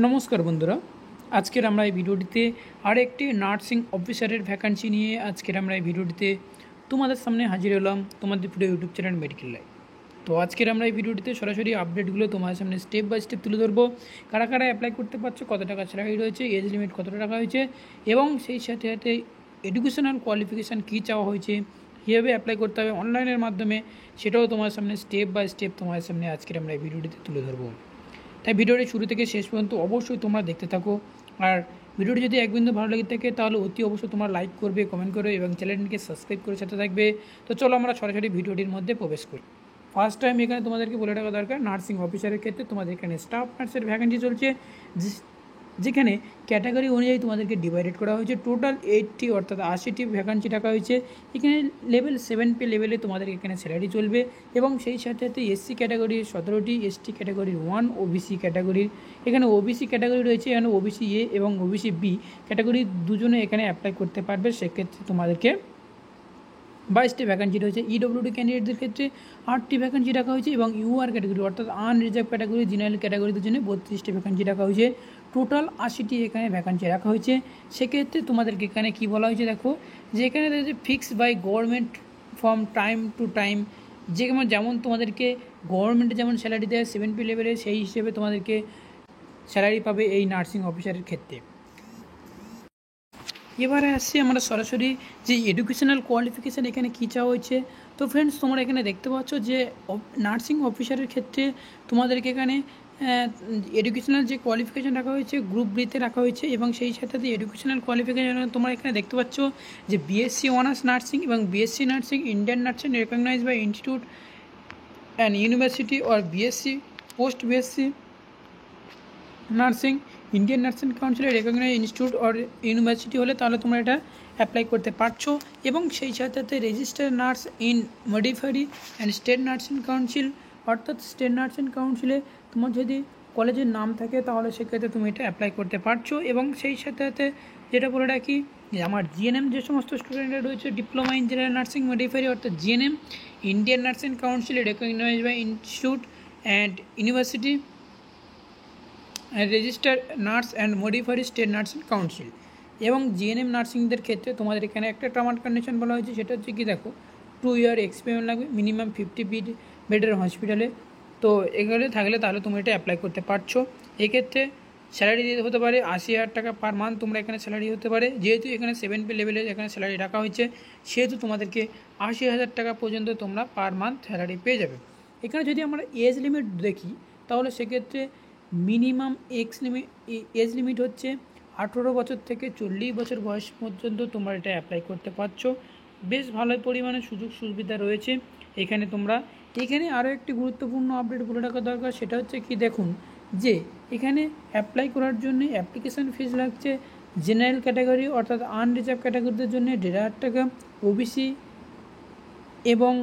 নমস্কার বন্ধুরা, আজকের আমরা এই ভিডিওটিতে আরেকটি নার্সিং অফিসারের ভ্যাকান্সি নিয়ে আজকের আমরা এই ভিডিওটিতে তোমাদের সামনে হাজির হলাম, তোমাদের প্রিয় ইউটিউব চ্যানেল মেডিকেল লাইফ। তো আজকের আমরা এই ভিডিওটিতে সরাসরি আপডেটগুলো তোমাদের সামনে স্টেপ বাই স্টেপ তুলে ধরবো। কারা কারা অ্যাপ্লাই করতে পারছো, কত টাকা স্যালারি রয়েছে, এজ লিমিট কত টাকা হয়েছে এবং সেই সাথে সাথে এডুকেশনাল কোয়ালিফিকেশান কী চাওয়া হয়েছে, কীভাবে অ্যাপ্লাই করতে হবে অনলাইনের মাধ্যমে, সেটাও তোমার সামনে স্টেপ বাই স্টেপ তোমাদের সামনে আজকের আমরা এই ভিডিওটিতে তুলে ধরবো। তাই ভিডিওটি শুরু থেকে শেষ পর্যন্ত অবশ্যই তোমরা দেখতে থাকো। আর ভিডিওটি যদি এক বিন্দু ভালো লেগে থাকে তাহলে অতি অবশ্যই তোমরা লাইক করবে, কমেন্ট করবে এবং চ্যানেলটিকে সাবস্ক্রাইব করে সাথে থাকবে। তো চলো আমরা সরাসরি ভিডিওটির মধ্যে প্রবেশ করি। ফার্স্ট টাইম এখানে তোমাদেরকে বলে রাখা দরকার, নার্সিং অফিসারের ক্ষেত্রে তোমাদের এখানে স্টাফ নার্সের ভ্যাকেন্সি চলছে, যেখানে ক্যাটাগরি অনুযায়ী তোমাদেরকে ডিভাইডেড করা হয়েছে। টোটাল 80 অর্থাৎ 80টি ভ্যাকান্সি রাখা হয়েছে। এখানে লেভেল 7 পে লেভেলে তোমাদের এখানে স্যালারি চলবে এবং সেই সাথে সাথে এসসি ক্যাটাগরির 17টি, এসটি ক্যাটাগরির 1, ওবিসি ক্যাটাগরির এখানে ওবিসি ক্যাটাগরি রয়েছে, এখানে ওবিসি এ এবং ওবিসি বি ক্যাটাগরি দুজনে এখানে অ্যাপ্লাই করতে পারবে। সেক্ষেত্রে তোমাদেরকে 22টি ভ্যাকান্সি রয়েছে। ইডব্লিউডি ক্যান্ডিডেটদের ক্ষেত্রে 8টি ভ্যাকান্সি রাখা হয়েছে এবং ইউআর ক্যাটাগরি অর্থাৎ আনরিজার্ভ ক্যাটাগরি, জেনারেল ক্যাটাগরিদের জন্য 32টি ভ্যাকান্সি রাখা হয়েছে। টোটাল 80টি এখানে ভ্যাকান্সি রাখা হয়েছে। সেক্ষেত্রে তোমাদেরকে এখানে কী বলা হয়েছে দেখো, যে এখানে রয়েছে fixed by government from time to time, যেমন তোমাদেরকে গভর্নমেন্টে যেমন স্যালারি দেয় 7 পে লেভেলে, সেই হিসেবে তোমাদেরকে স্যালারি পাবে এই নার্সিং অফিসারের ক্ষেত্রে। এবারে আসছি আমরা সরাসরি যে এডুকেশনাল কোয়ালিফিকেশান এখানে কী চাওয়া হয়েছে। তো ফ্রেন্ডস, তোমরা এখানে দেখতে পাচ্ছ যে নার্সিং অফিসারের ক্ষেত্রে তোমাদেরকে এখানে এডুকেশনাল যে কোয়ালিফিকেশান রাখা হয়েছে গ্রুপ বিতে রাখা হয়েছে এবং সেই সাথে এডুকেশনাল কোয়ালিফিকেশান তোমরা এখানে দেখতে পাচ্ছ যে বিএসসি অনার্স নার্সিং এবং BSc nursing Indian nursing recognised by institute and university or BSc post BSc nursing Indian nursing কাউন্সিলের রেকগনাইজ ইনস্টিটিউট অর ইউনিভার্সিটি হলে তাহলে তোমরা এটা অ্যাপ্লাই করতে পারছো এবং সেই সাথে সাথে registered nurse in midwifery and state nursing council অর্থাৎ স্টেট নার্সিং কাউন্সিলে তোমার যদি কলেজের নাম থাকে তাহলে সেক্ষেত্রে তুমি এটা অ্যাপ্লাই করতে পারছো। এবং সেই সাথে সাথে যেটা বলে রাখি যে আমার জিএনএম যে সমস্ত স্টুডেন্টরা রয়েছে diploma in general nursing midwifery অর্থাৎ জিএনএম ইন্ডিয়ান নার্সিং কাউন্সিলে recognise by institute and university registered nurse and midwifery state nursing council এবং জিএনএম নার্সিংদের ক্ষেত্রে তোমাদের এখানে একটা টার্ম অ্যান্ড কন্ডিশন বলা হয়েছে, সেটা হচ্ছে কি দেখো 2 ইয়ার এক্সপিরিয়েন্স লাগবে, মিনিমাম 50 বেডের হসপিটালে। তো এগুলো থাকলে তাহলে তুমি এটা অ্যাপ্লাই করতে পারছো। এক্ষেত্রে স্যালারি দিতে হতে পারে 80,000 টাকা পার মান্থ তোমরা এখানে স্যালারি হতে পারে। যেহেতু এখানে 7 পে লেভেলে এখানে স্যালারি রাখা হয়েছে সেহেতু তোমাদেরকে 80,000 টাকা পর্যন্ত তোমরা পার মান্থ স্যালারি পেয়ে যাবে। এখানে যদি আমরা এজ লিমিট দেখি তাহলে সেক্ষেত্রে মিনিমাম এজ লিমিট হচ্ছে 18 বছর থেকে 40 বছর বয়স পর্যন্ত তোমরা এটা অ্যাপ্লাই করতে পারছো। বেশ ভালো পরিমাণে সুযোগ সুবিধা রয়েছে এখানে। তোমরা এখানে আরও একটি গুরুত্বপূর্ণ আপডেট বলে রাখা দরকার, সেটা হচ্ছে কি দেখুন যে এখানে অ্যাপ্লাই করার জন্য অ্যাপ্লিকেশান ফিস লাগছে জেনারেল ক্যাটাগরি অর্থাৎ আনরিজার্ভ ক্যাটাগরিদের জন্য 1,500 টাকা, ওবিসি এবং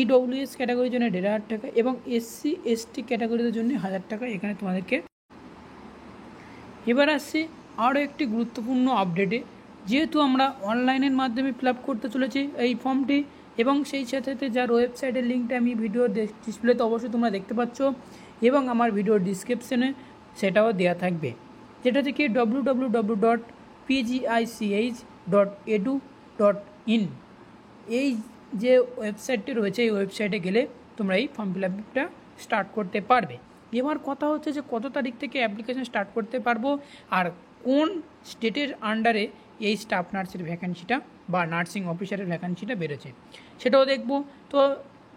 ইডব্লিউএস ক্যাটাগরির জন্য 1,500 টাকা এবং এসসি এসটি ক্যাটাগরিদের জন্য 1,000 টাকা এখানে তোমাদেরকে। এবার আসছি আরও একটি গুরুত্বপূর্ণ আপডেটে, যেহেতু আমরা অনলাইনের মাধ্যমে ফিল আপ করতে চলেছি এই ফর্মটি এবং সেই সাথে সাথে যার ওয়েবসাইটের লিঙ্কটা আমি ভিডিও ডিসপ্লেতে অবশ্যই তোমরা দেখতে পাচ্ছ এবং আমার ভিডিওর ডিসক্রিপশনে সেটাও দেওয়া থাকবে, যেটা থেকে www.pgich.edu.in এই যে ওয়েবসাইটটি রয়েছে এই ওয়েবসাইটে গেলে তোমরা এই ফর্ম ফিল আপটা স্টার্ট করতে পারবে। এবার কথা হচ্ছে যে কত তারিখ থেকে অ্যাপ্লিকেশন স্টার্ট করতে পারবো আর কোন স্টেটের আন্ডারে এই স্টাফ নার্সের ভ্যাকান্সিটা বা নার্সিং অফিসারের ভ্যাকান্সিটা বেড়েছে সেটাও দেখব। তো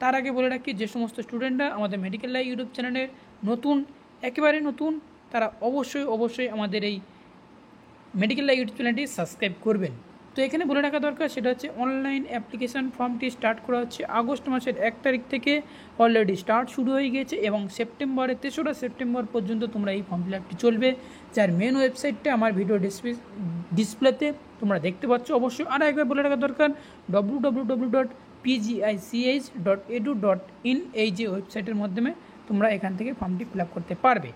তার আগে বলে রাখি, যে সমস্ত স্টুডেন্টরা আমাদের মেডিকেল লাইফ ইউটিউব চ্যানেলের নতুন, একেবারে নতুন, তারা অবশ্যই আমাদের এই মেডিকেল লাইফ ইউটিউব চ্যানেলটি সাবস্ক্রাইব করবেন। তো এখানে বলে রাখা দরকার সেটা হচ্ছে অনলাইন অ্যাপ্লিকেশান ফর্মটি স্টার্ট করা হচ্ছে আগস্ট মাসের 1 তারিখ থেকে, অলরেডি স্টার্ট শুরু হয়ে গিয়েছে এবং সেপ্টেম্বরের 3রা সেপ্টেম্বর পর্যন্ত তোমরা এই ফর্ম ফিল আপটি চলবে, যার মেন ওয়েবসাইটটা আমার ভিডিও ডিসপ্লেতে তোমরা দেখতে পাচ্ছ। অবশ্যই আর একবার বলে রাখা দরকার www.pgich.edu.in এই যে ওয়েবসাইটের মাধ্যমে তোমরা এখান থেকে ফর্মটি ফিল আপ করতে পারবে।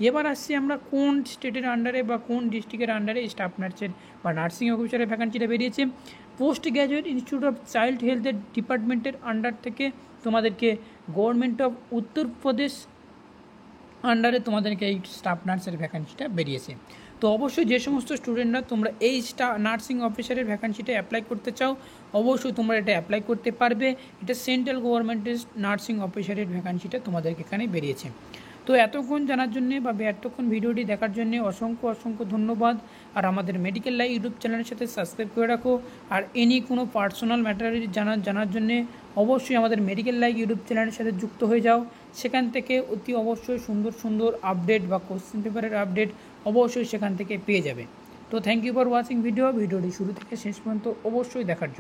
এবার আসছি আমরা কোন স্টেটের আন্ডারে বা কোন ডিস্ট্রিক্টের আন্ডারে স্টাফ নার্সের বা নার্সিং অফিসারের ভ্যাকান্সিটা বেরিয়েছে। Post graduate institute of child হেলথের ডিপার্টমেন্টের আন্ডার থেকে তোমাদেরকে গভর্নমেন্ট অফ উত্তরপ্রদেশ আন্ডারে তোমাদেরকে এই স্টাফ নার্সের ভ্যাকান্সিটা বেরিয়েছে। তো অবশ্যই যে সমস্ত স্টুডেন্টরা তোমরা এই নার্সিং অফিসারের ভ্যাকান্সিটা অ্যাপ্লাই করতে চাও, অবশ্যই তোমরা এটা অ্যাপ্লাই করতে পারবে। এটা সেন্ট্রাল গভর্নমেন্টের নার্সিং অফিসারের ভ্যাকান্সিটা তোমাদেরকে এখানে বেরিয়েছে। তো এতক্ষণ জানার জন্যে বা এতক্ষণ ভিডিওটি দেখার জন্যে অসংখ্য ধন্যবাদ। আর আমাদের মেডিকেল লাইভ ইউটিউব চ্যানেলের সাথে সাবস্ক্রাইব করে রাখো। আর এনি কোনো পার্সোনাল ম্যাটার জানার জন্যে অবশ্যই আমাদের মেডিকেল লাইভ ইউটিউব চ্যানেলের সাথে যুক্ত হয়ে যাও। সেখান থেকে অতি অবশ্যই সুন্দর আপডেট বা কোশ্চেন পেপারের আপডেট অবশ্যই সেখান থেকে পেয়ে যাবে। তো থ্যাংক ইউ ফর ওয়াচিং ভিডিওটি শুরু থেকে শেষ পর্যন্ত অবশ্যই দেখার জন্য।